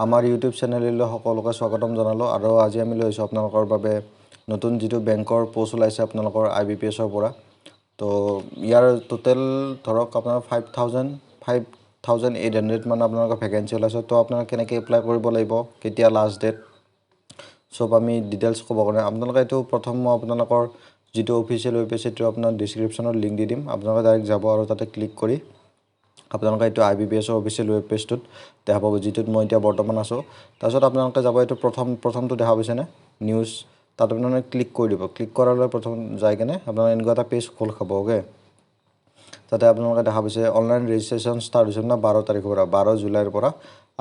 আমাৰ ইউটিউব চেনেললৈ সকলোকে স্বাগতম জনালো আৰু আজি আমি লৈছো আপোনালোকৰ বাবে নতুন যেটো বেংকৰ পোষ্ট ওলাইছে আপোনালোকৰ IBPS ৰ পৰা তো ইয়াৰ টোটাল ধৰক আপোনাৰ 5800 মান আপোনালোকৰ ভ্যাকেন্সি ওলাইছে তো আপোনালোকে কেনেকৈ এপ্লাই কৰিব লাগিব কেতিয়া লাষ্ট ডেট সব আমি ডিটেইলছ ক'ব কাৰণে আপোনালোকে এটো প্ৰথম মই আপোনালোকৰ যেটো অফিচিয়েল ৱেবপেজ এটো আপোনাৰ ডেসক্ৰিপচনত লিংক দি দিম আপোনালোকে ডাইৰেক্ট যাব আৰু তাতে ক্লিক কৰি আপোনালোকে এটো IBPS ৰ অফিচিয়েল ৱেব পেজটোত দেখা পাব যেটোত মই এতিয়া বৰ্তমান আছো তাৰছত আপোনালোকে যাব এটো প্ৰথমটো দেখা পাইছে না নিউজ তাত আপোনালোকে ক্লিক কৰি দিব ক্লিক কৰাৰ লগে প্ৰথম যাই কেনে আপোনালোকে এনেকুৱা এটা পেজ খোল খাব ওকে তাতে আপোনালোকে দেখা পাইছে অনলাইন ৰেজিষ্ট্ৰেচন ষ্টাৰ্ট হৈছে না 12 তাৰিখৰ পৰা 12 জুলাইৰ পৰা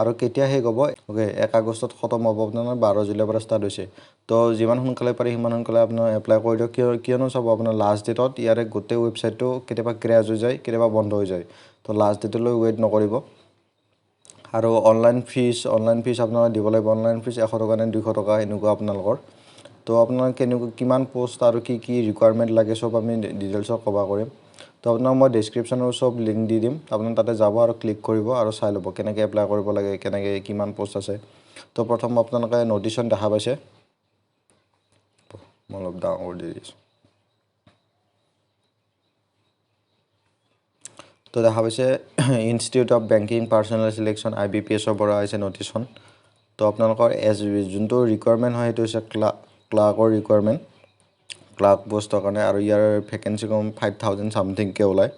আৰু কেতিয়া হে গব ওকে 1 আগষ্টত খতম হ'ব আপোনাৰ 12 জুলাইৰ পৰা ষ্টাৰ্ট হৈছে তো যিমান সোনকালে পাৰি সিমান সোনকালে আপোনাৰ এপ্লাই কৰি দিয়ক কিয়নো সব আপোনাৰ লাষ্ট ডেটত ইয়াৰে গোটেই ৱেবসাইটটো কেতিয়াবা ক্ৰ্যাশ হৈ যায় কেতিয়াবা বন্ধ হৈ যায় তো লাষ্ট ডেটলৈ ওয়েট নকৰিব আৰু অনলাইন ফিজ আপোনালোকে দিব লাগিব অনলাইন ফিজ 100 টকা নে 200 টকা এনেকুৱা আপোনালোকৰ তো আপোনালোকে কিমান পোষ্ট আৰু কি ৰিকোয়াৰমেন্ট লাগে সব আমি ডিটেইলছত কবা কৰিম তো আপোনাক মই ডেসক্ৰিপচনৰ সব লিংক দি দিম আপোনালোকে তাতে যাব আৰু ক্লিক কৰিব আৰু চাই ল'ব কেনেকৈ এপ্লাই কৰিব লাগে কেনেকৈ কিমান পোষ্ট আছে তো প্ৰথম আপোনালোকে নোটিশন দেখা পাইছে মই অলপ ডাঙৰ দি দিছো তো দেখা পাইছে institute of banking personnel selection IBPS ৰ পৰা আছে নোটিশন তো আপোনালোকৰ এজ যোনটো ৰিকোয়াৰমেন্ট হয় এটো আছে ক্লাৰ্কৰ ৰিকোয়াৰমেন্ট ক্লাৰ্ক পোষ্টৰ কাৰণে আৰু ইয়াৰ ভ্যাকেন্সি কম 5000 সামথিং কে ওলাই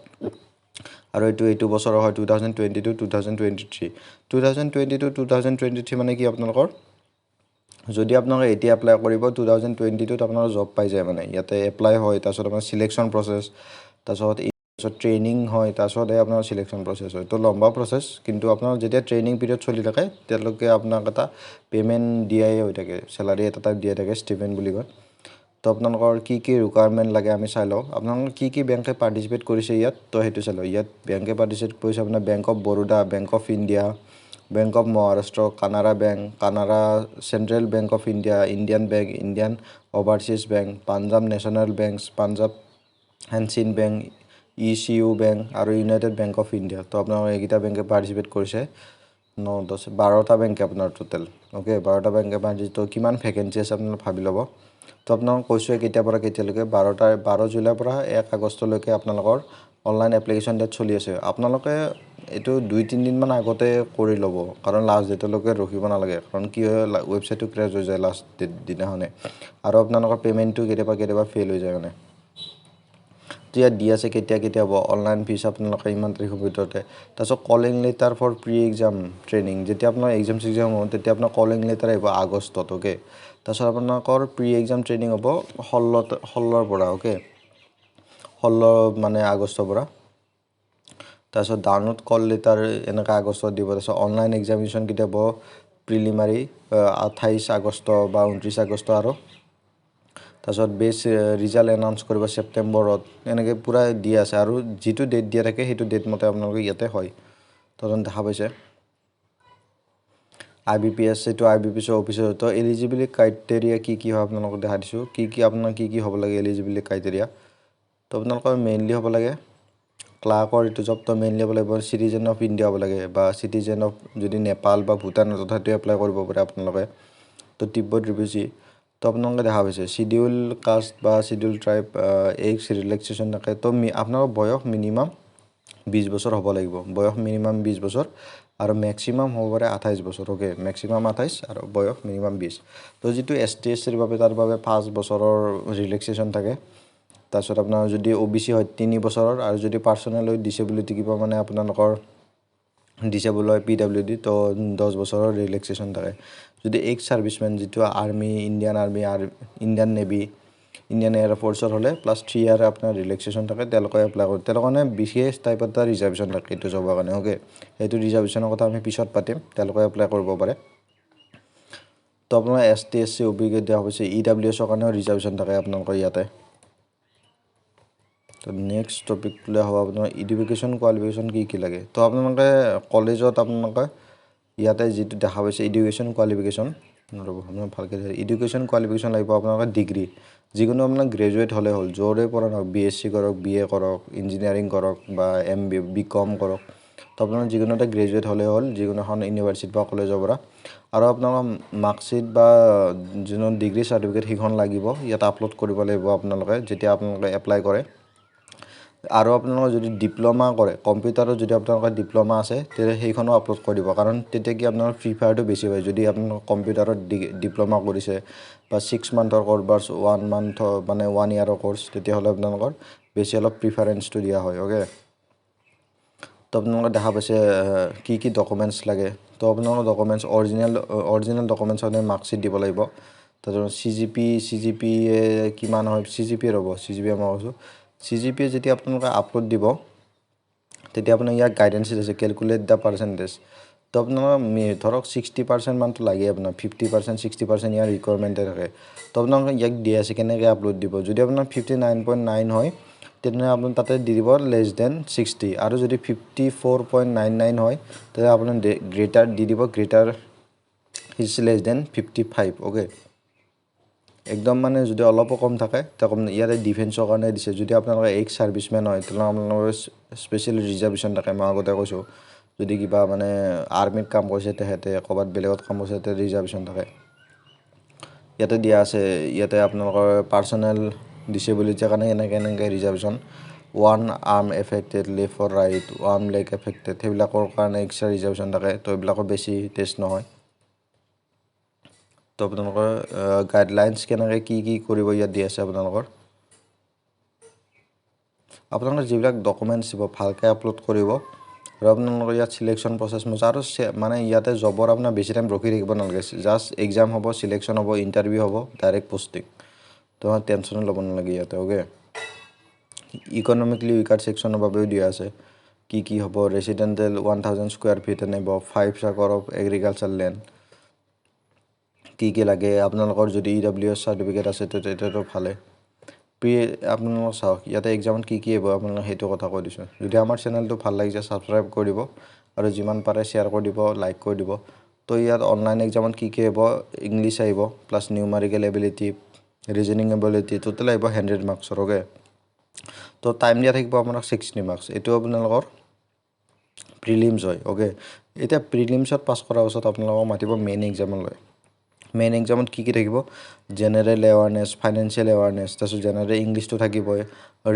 আৰু এটো বছৰৰ হয় 2022 2023 2023 মানে কি আপোনালোকৰ যদি আপোনালোকে এতিয়া এপ্লাই কৰিব 2022 ত আপোনালোকৰ জব পাই যায় মানে ইয়াতে এপ্লাই হয় তাৰছত আপোনাৰ সিলেকশন প্ৰসেস তাৰছত ট্ৰেইনিং হয় তাৰছত আপোনাৰ সিলেকশন প্ৰসেস হয় তো লম্বা প্ৰসেস কিন্তু আপোনাৰ যেতিয়া ট্ৰেইনিং পিৰিয়ড চলি থাকে তেলকে আপোনাক এটা পেমেন্ট দিয়াই হৈ থাকে স্যালাৰি এটা টাইপ দিয়া থাকে ষ্টিপেন্ড বুলি কয় তো আপোনালোকৰ কি ৰিকোয়াৰমেন্ট লাগে আমি চাই লও আপোনালোকে কি বেংকে পাৰ্টিসিপেট কৰিছে ইয়াত তো হেতু চাই লও ইয়াত বেংকে পাৰ্টিসিপেট কৰিছে আপোনাৰ bank of Baroda bank of India bank of Maharashtra Canara bank Canara central bank of India Indian bank Indian overseas bank Punjab national banks Punjab and bank ECU bank আৰু ইউনাইটেড বেংক অফ ইণ্ডিয়া তো আপোনালোকে এইকিটা বেংকে পাৰ্টিসিপেট কৰিছে 9 10 12টা বেংক আপোনাৰ টোটাল ওকে 12টা বেংকে পাৰ্টিসিপেট তো কিমান ভ্যাকেন্সি আছে আপোনালোকে ভাবি ল'ব তো আপোনালোক কৈছো কেতিয়া পৰা কেতিয়ালৈকে 12 জুলাইৰ পৰা 1 আগষ্টলৈকে আপোনালোকৰ অনলাইন এপ্লিকেশন ডেট চলি আছে আপোনালোকে এটো 2-3 দিন মান আগতে কৰি ল'ব কাৰণ লাষ্ট ডেটলৈকে ৰখিব নালাগে কাৰণ কি হয় ৱেবসাইটটো ক্ৰ্যাশ হৈ যায় লাষ্ট দিনাখনে আৰু আপোনালোকৰ পেমেন্টটো কেতিয়াবা ফেল হৈ যায় মানে দিয়া দি আছে কেতিয়া হ'ব অনলাইন ফিজ আপোনালোকে ইমান তাৰিখৰ ভিতৰতে তাৰছত calling letter for pre exam training যেতিয়া আপোনাৰ এক্সাম হ'ব তেতিয়া আপোনাৰ কলিং লেটাৰ আহিব আগষ্টত ওকে তাৰছত আপোনালোকৰ প্ৰি এক্সাম ট্ৰেইনিং হ'ব 16 পৰা ওকে 16 মানে আগষ্টৰ পৰা তাৰছত ডাউনলোড কল লেটাৰ এনেকা আগষ্টত দিব তাৰছত অনলাইন এক্সামিনেশ্যন কেতিয়া হ'ব প্ৰিলিমিনাৰী 28 আগষ্ট বা 29 আগষ্ট আৰু তাৰছত বেছ ৰিজাল্ট এনাউন্স কৰিব সেপ্টেম্বৰত এনেকৈ পুৰা দি আছে আৰু যেটো ডেট দিয়া থাকে হেতু ডেট মতে আপোনালোকে ইয়াতে হয় তৰন্ত দেখা পাইছে IBPS এটো IBPS অফিচৰ তো এলিজিবিলিটি ক্ৰাইটেৰিয়া কি হয় আপোনালোকক দেখা দিছো আপোনাৰ কি হ'ব লাগে এলিজিবিলিটি ক্ৰাইটেৰিয়া তো আপোনালোকৰ মেইনলি হ'ব লাগে ক্লাৰ্কৰ এটো জব তো মেইনলি হ'ব লাগিব সিটিজেন অফ ইণ্ডিয়া হ'ব লাগে বা সিটিজেন অফ যদি নেপাল বা ভুটান তথাপিও এপ্লাই কৰিব পাৰে আপোনালোকে তো তিব্বত ৰিফিউজি তো আপোনালোকে দেখা পাইছে শিডিউল কাষ্ট বা শিডিউল ট্ৰাইব এজ ৰিলেক্সেশন থাকে তো আপোনালোকৰ বয়স মিনিমাম 20 বছৰ হ'ব লাগিব বয়স মিনিমাম 20 বছৰ আৰু ম্যাক্সিমাম হ'ব পাৰে 28 বছৰ ওকে ম্যাক্সিমাম 28 আৰু বয়স মিনিমাম 20 তো যেটো ST/SC ৰ বাবে তাৰ বাবে 5 বছৰৰ ৰিলেক্সেশন থাকে তাৰছত আপোনাৰ যদি OBC হয় 3 বছৰৰ আৰু যদি পাৰ্সোনেল হয় ডিসেবিলিটি কিবা মানে আপোনালোকৰ ডিসেবল হয় PWD তো 10 বছৰৰ ৰিলেক্সেশন থাকে যদি এক্স সাৰ্ভিসম্যান যেটো আৰ্মি ইণ্ডিয়ান আৰ্মি আৰু ইণ্ডিয়ান নেভি ইণ্ডিয়ান এয়াৰ ফোৰ্সৰ হলে প্লাস 3 ইয়াৰ আপোনাৰ ৰিলেক্সেশন থাকে তেলকৈ এপ্লাই কৰে তেলকনে বিশেষ টাইপ এটা ৰিজাৰ্ভেশন থাকে এটো জবৰ কাৰণে ওকে এটো ৰিজাৰ্ভেশনৰ কথা আমি পিছত পাতিম তেলকৈ এপ্লাই কৰিব পাৰে তো আপোনাৰ ST/SC OBC দিয়া হৈছে EWS ৰ কাৰণে ৰিজাৰ্ভেশন থাকে আপোনালোকৰ ইয়াতে তো নেক্সট টপিক লৈ হ'ব আপোনাৰ এডুকেশ্যন কোৱালিফিকেশ্যন কি লাগে তো আপোনালোকে কলেজত আপোনালোকে ইয়াতে যেটো দেখা পাইছে এডুকেশ্যন কোৱালিফিকেশ্যন আপোনাৰ ভালকে এডুকেশ্যন কোৱালিফিকেশ্যন লাগিব আপোনালোকৰ ডিগ্ৰী যিকোনো আপোনাৰ গ্ৰেজুৱেট হলে হ'ল জৰে পৰা BSc কৰক BA কৰক ইঞ্জিনিয়াৰিং কৰক বা MBA BCom কৰক তো তো আপোনালোক যিকোনো এটা গ্ৰেজুৱেট হ'লে হ'ল যিকোনো এখন ইউনিভাৰ্চিটি বা কলেজৰ পৰা আৰু আপোনালোকৰ মাৰ্কশ্বিট বা যোন ডিগ্ৰী চাৰ্টিফিকেট সেইখন লাগিব ইয়াত আপলোড কৰিব লাগিব আপোনালোকে যেতিয়া আপোনালোকে এপ্লাই কৰে আৰু আপোনালোকৰ যদি ডিপ্ল'মা কৰে কম্পিউটাৰত যদি আপোনালোকৰ ডিপ্ল'মা আছে তেতিয়া সেইখনো আপলোড কৰিব কাৰণ তেতিয়া কি আপোনাৰ ফ্ৰী ফায়াৰটো বেছি হয় যদি আপোনালোক কম্পিউটাৰত ডিপ্ল'মা কৰিছে বা 6 মান্থৰ কোৰ্ছ বা 1 মান্থ মানে 1 ইয়াৰৰ কোৰ্ছ তেতিয়াহ'লে আপোনালোকৰ বেছি অলপ প্ৰিফাৰেঞ্চটো দিয়া হয় ওকে তো আপোনালোকে দেখা পাইছে কি ডকুমেণ্টছ লাগে তো আপোনালোকৰ ডকুমেণ্টছ অৰিজিনেল ডকুমেণ্টছ হ'লে মাৰ্কশ্বিট দিব লাগিব তাৰপিছত CGP কিমান হয় CGP ৰ'ব CGP মই কৈছোঁ CGP যেতিয়া আপোনালোকে আপলোড দিব তেতিয়া আপোনাৰ ইয়াৰ গাইডেন্স আছে কেলকুলেট দ্য পাৰ্চেণ্টেজ তো আপোনালোকৰ ধৰক 60% মানটো লাগে আপোনাৰ 50% 60% ইয়াৰ ৰিকুৱাৰমেণ্টে থাকে তো আপোনালোকে ইয়াক দিয়া আছে কেনেকৈ আপলোড দিব যদি আপোনাৰ 59.9 হয় তেনেহ'লে আপুনি তাতে দি দিব লেছ দেন 60 আৰু যদি 54.99 হয় তেতিয়া আপুনি গ্ৰেটাৰ দি দিব greater is less than 55 okay একদম মানে যদি অলপো কম থাকে তেতিয়া ইয়াতে ডিফেন্সৰ কাৰণে দিছে যদি আপোনালোকে এক্স সাৰ্ভিসমেন হয় তেতিয়াহ'লে আপোনালোকৰ স্পেচিয়েল ৰিজাৰ্ভেশ্যন থাকে মই আগতে কৈছোঁ যদি কিবা মানে আৰ্মিত কাম কৰিছে তেহেতে ক'ৰবাত বেলেগত কাম কৰিছে তেতিয়া ৰিজাৰ্ভেশ্যন থাকে ইয়াতে দিয়া আছে ইয়াতে আপোনালোকৰ পাৰ্চনেল ডিসেবিলিটিৰ কাৰণে এনেকৈ ৰিজাৰ্ভেশ্যন 1 আৰ্ম এফেক্টেড লেফ্ট অৰ ৰাইট 1 লেগ এফেক্টেড সেইবিলাকৰ কাৰণে এক্সট্ৰা ৰিজাৰ্ভেশ্যন থাকে তো এইবিলাকৰ বেছি টেষ্ট নহয় তো আপোনালোকৰ গাইডলাইন্স কেনেকৈ কি কৰিব ইয়াত দি আছে আপোনালোকৰ যিবিলাক ডকুমেণ্টছ দিব ভালকৈ আপলোড কৰিব আৰু আপোনালোকৰ ইয়াত চিলেকশ্যন প্ৰচেছ আৰু মানে ইয়াতে জবৰ আপোনাৰ বেছি টাইম ৰখি থাকিব নালাগে জাষ্ট এক্সাম হ'ব চিলেকশ্যন হ'ব ইণ্টাৰভিউ হ'ব ডাইৰেক্ট পষ্টিং তো টেনশ্যনো ল'ব নালাগে ইয়াতে ওকে ইকনমিকলি উইকাৰ ছেকশ্যনৰ বাবেও দিয়া আছে কি হ'ব ৰেচিডেণ্টেল 1000 স্কুৱেৰ ফিট আনিব 5 একৰ অফ এগ্ৰিকালচাৰ লেণ্ড কি লাগে আপোনালোকৰ যদি EWS চাৰ্টিফিকেট আছে তেতিয়াতো ভালে আপোনালোক চাওক ইয়াতে এক্সামত কি আহিব আপোনালোক সেইটো কথা কৈ দিছোঁ যদি আমাৰ চেনেলটো ভাল লাগিছে ছাবস্ক্ৰাইব কৰি দিব আৰু যিমান পাৰে শ্বেয়াৰ কৰি দিব লাইক কৰি দিব তো ইয়াত অনলাইন এক্সামত কি আহিব ইংলিছ আহিব plus numerical ability reasoning ability total আহিব 100 মাৰ্কছৰ ওকে তো টাইম দিয়া থাকিব আপোনাক 60 মাৰ্কছ এইটো আপোনালোকৰ প্ৰিলিমছ হয় ওকে এতিয়া প্ৰিলিমছত পাছ কৰাৰ পাছত আপোনালোকক মাতিব মেইন এক্সামলৈ মেইন এক্সামত কি থাকিব জেনেৰেল এৱাৰনেছ ফাইনেন্সিয়েল এৱাৰনেছ তাৰপিছত জেনেৰেল ইংলিছটো থাকিবই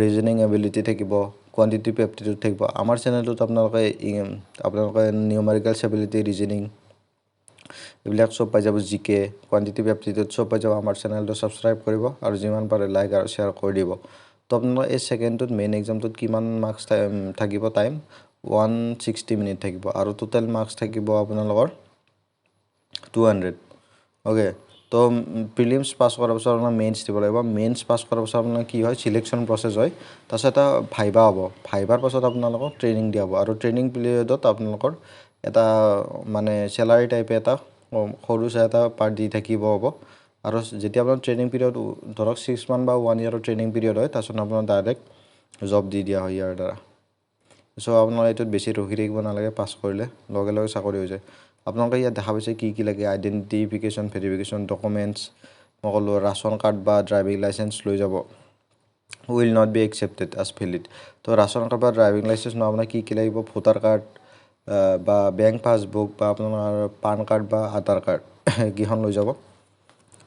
ৰিজনিং এবিলিটি থাকিব কোৱান্টিটিভ এপ্টিটিউড থাকিব আমাৰ চেনেলটোত আপোনালোকে নিউমাৰিকেল এবিলিটি ৰিজনিং এইবিলাক চব পাই যাব জিকে কোৱান্টিটিভ এপ্টিটিউড চব পাই যাব আমাৰ চেনেলটো ছাবস্ক্ৰাইব কৰিব আৰু যিমান পাৰে লাইক আৰু শ্বেয়াৰ কৰি দিব তো আপোনালোকৰ এই ছেকেণ্ডটোত মেইন এক্সামটোত কিমান মাৰ্কছ থাকিব টাইম 160 মিনিট থাকিব আৰু টোটেল মাৰ্কছ থাকিব আপোনালোকৰ 200 ওকে তো প্ৰিলিমছ পাছ কৰাৰ পাছত আপোনাৰ মেইনছ দিব লাগিব মেইনছ পাছ কৰাৰ পাছত আপোনাৰ কি হয় চিলেকশ্যন প্ৰচেছ হয় তাৰপিছত এটা ভাইবা হ'ব ভাইবাৰ পাছত আপোনালোকক ট্ৰেইনিং দিয়া হ'ব আৰু ট্ৰেইনিং পিৰিয়ডত আপোনালোকৰ এটা মানে চেলাৰী টাইপে এটা সৰু চাই এটা পাৰ্ট দি থাকিব হ'ব আৰু যেতিয়া আপোনাৰ ট্ৰেইনিং পিৰিয়ড ধৰক 6 মান্থ বা 1 ইয়াৰৰ ট্ৰেইনিং পিৰিয়ড হয় তাৰপিছত আপোনাৰ ডাইৰেক্ট জব দি দিয়া হয় ইয়াৰ দ্বাৰা চ' আপোনালোকে এইটোত বেছি ৰখি থাকিব নালাগে পাছ কৰিলে লগে চাকৰি হৈ যায় আপোনালোকে ইয়াত দেখা পাইছে কি লাগে আইডেণ্টিফিকেশ্যন ভেৰিফিকেশ্যন ডকুমেণ্টছ মই ক'লোঁ ৰাচন কাৰ্ড বা ড্ৰাইভিং লাইচেঞ্চ লৈ যাব will not be accepted as valid তো ৰাচন কাৰ্ড বা ড্ৰাইভিং লাইচেঞ্চ নহয় আপোনাৰ কি লাগিব ভোটাৰ কাৰ্ড বা বেংক পাছবুক বা আপোনাৰ পান কাৰ্ড বা আধাৰ কাৰ্ড এইকেইখন লৈ যাব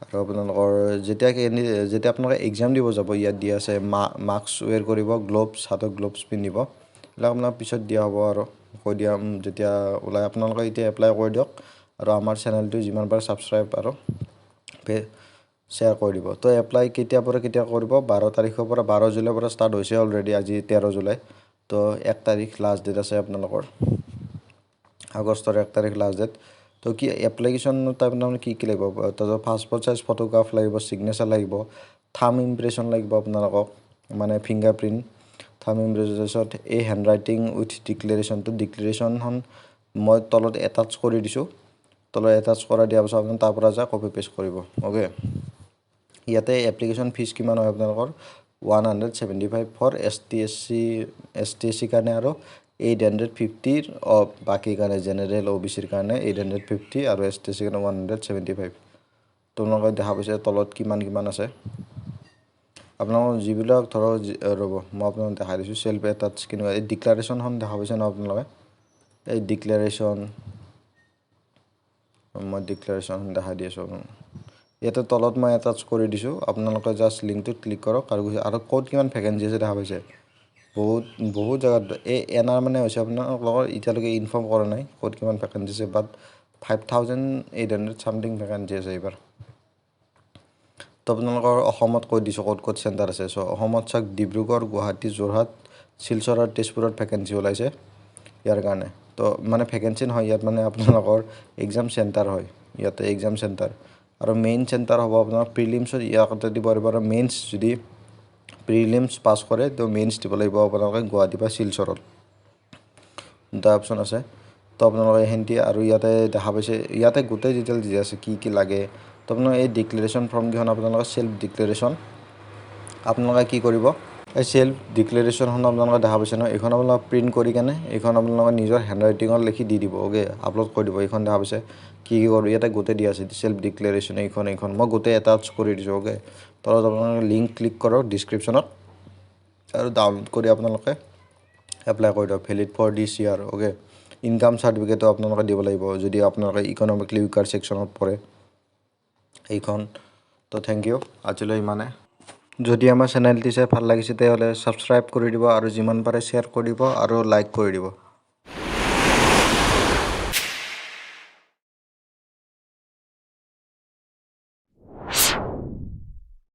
আৰু আপোনালোকৰ যেতিয়া আপোনালোকে এক্সাম দিব যাব ইয়াত দিয়া আছে মাস্ক ৱেৰ কৰিব গ্ল'ভছ হাতত গ্ল'ভছ পিন্ধিব এইবিলাক আপোনাক পিছত দিয়া হ'ব আৰু কৈ দিয়াম যেতিয়া ওলাই আপোনালোকে এতিয়া এপ্লাই কৰি দিয়ক আৰু আমাৰ চেনেলটো যিমান পাৰে ছাবস্ক্ৰাইব আৰু শ্বেয়াৰ কৰি দিব তো এপ্লাই কেতিয়া কৰিব 12 তাৰিখৰ পৰা 12 জুলাইৰ পৰা ষ্টাৰ্ট হৈছে অলৰেডি আজি 13 জুলাই তো 1 তাৰিখ লাষ্ট ডেট আছে আপোনালোকৰ আগষ্টৰ 1 তাৰিখ লাষ্ট ডেট তো কি এপ্লিকেশ্যনত আপোনালোকে কি লাগিব তো পাছপৰ্ট সাইজ ফটোগ্ৰাফ লাগিব ছিগনেচাৰ লাগিব থাম ইমপ্ৰেশ্যন লাগিব আপোনালোকক মানে ফিংগাৰপ্ৰিণ্ট থাম ইমপ্ৰেছত এই হেণ্ডৰাইটিং উইথ ডিক্লেৰেশ্যনখন মই তলত এটাচ কৰি দিছোঁ তলত এটাচ কৰা দিয়াৰ পাছত আপুনি তাৰ পৰা যায় কপি পেষ্ট কৰিব ওকে ইয়াতে এপ্লিকেশ্যন ফিজ কিমান হয় আপোনালোকৰ 175 ফৰ ST/SC কাৰণে আৰু 850 বাকী কাৰণে জেনেৰেল OBCৰ কাৰণে 850 আৰু ST/SC কাৰণে 175 তোমালোকে দেখা পাইছে তলত কিমান আছে আপোনালোকৰ যিবিলাক ধৰক ৰ'ব মই আপোনালোকক দেখাই দিছোঁ চেল্ফ এটাচ কেনেকুৱা এই ডিক্লাৰেশ্যনখন দেখা পাইছে ন আপোনালোকে এই ডিক্লেৰেশ্যন মই ডিক্লেৰেশ্যন দেখাই দি আছোঁ ইয়াতে তলত মই এটাচ কৰি দিছোঁ আপোনালোকে জাষ্ট লিংকটোত ক্লিক কৰক আৰু ক'ত কিমান ভেকেঞ্চি আছে দেখা পাইছে বহুত জেগাত এই এনাৰ মানে হৈছে আপোনালোকৰ এতিয়ালৈকে ইনফৰ্ম কৰা নাই ক'ত কিমান ভেকেঞ্চি আছে বাট 5800 চামথিং ভেকেঞ্চি আছে এইবাৰ তো আপোনালোকৰ অসমত কৈ দিছোঁ ক'ত চেণ্টাৰ আছে চ' অসমত চাওক ডিব্ৰুগড় গুৱাহাটী যোৰহাট শিলচৰ আৰু তেজপুৰত ভেকেঞ্চি ওলাইছে ইয়াৰ কাৰণে তো মানে ভেকেঞ্চি নহয় ইয়াত মানে আপোনালোকৰ এক্সাম চেণ্টাৰ হয় ইয়াতে এক্সাম চেণ্টাৰ আৰু মেইন চেণ্টাৰ হ'ব আপোনাৰ প্ৰিলিমছত ইয়াতে দিব পাৰিব আৰু মেইনছ যদি প্ৰিলিমছ পাছ কৰে তো মেইনছ দিব লাগিব আপোনালোকে গুৱাহাটী বা শিলচৰত দুটা অপশ্যন আছে তো আপোনালোকে সেনেকৈ আৰু ইয়াতে দেখা পাইছে ইয়াতে গোটেই ডিটেইলছ দিয়া আছে কি লাগে তো আপোনালোকে এই ডিক্লেৰেশ্যন ফৰ্মকেইখন আপোনালোকে চেল্ফ ডিক্লেৰেশ্যন আপোনালোকে কি কৰিব এই চেল্ফ ডিক্লেৰেশ্যনখন আপোনালোকে দেখা পাইছে নহয় এইখন আপোনালোকে প্ৰিণ্ট কৰি কেনে এইখন আপোনালোকে নিজৰ হেণ্ডৰাইটিঙত লিখি দি দিব অ'কে আপলোড কৰি দিব এইখন দেখা পাইছে কি কৰোঁ ইয়াতে গোটেই দিয়া আছে চেল্ফ ডিক্লেৰেশ্যন এইখন মই গোটেই এটাচ কৰি দিছোঁ অ'কে তলত আপোনালোকে লিংক ক্লিক কৰক ডিছক্ৰিপশ্যনত আৰু ডাউনলোড কৰি আপোনালোকে এপ্লাই কৰি দিয়ক valid for this year okay income চাৰ্টিফিকেটো আপোনালোকে দিব লাগিব যদি আপোনালোকে ইকনমিকেলি উইকাৰ ছেকশ্যনত পৰে এইখন তো থেংক ইউ আজিলৈ ইমানে যদি আমাৰ চেনেলটি চাই ভাল লাগিছে তেতিয়াহ'লে ছাবস্ক্ৰাইব কৰি দিব আৰু যিমান পাৰে শ্বেয়াৰ কৰি দিব আৰু লাইক কৰি দিব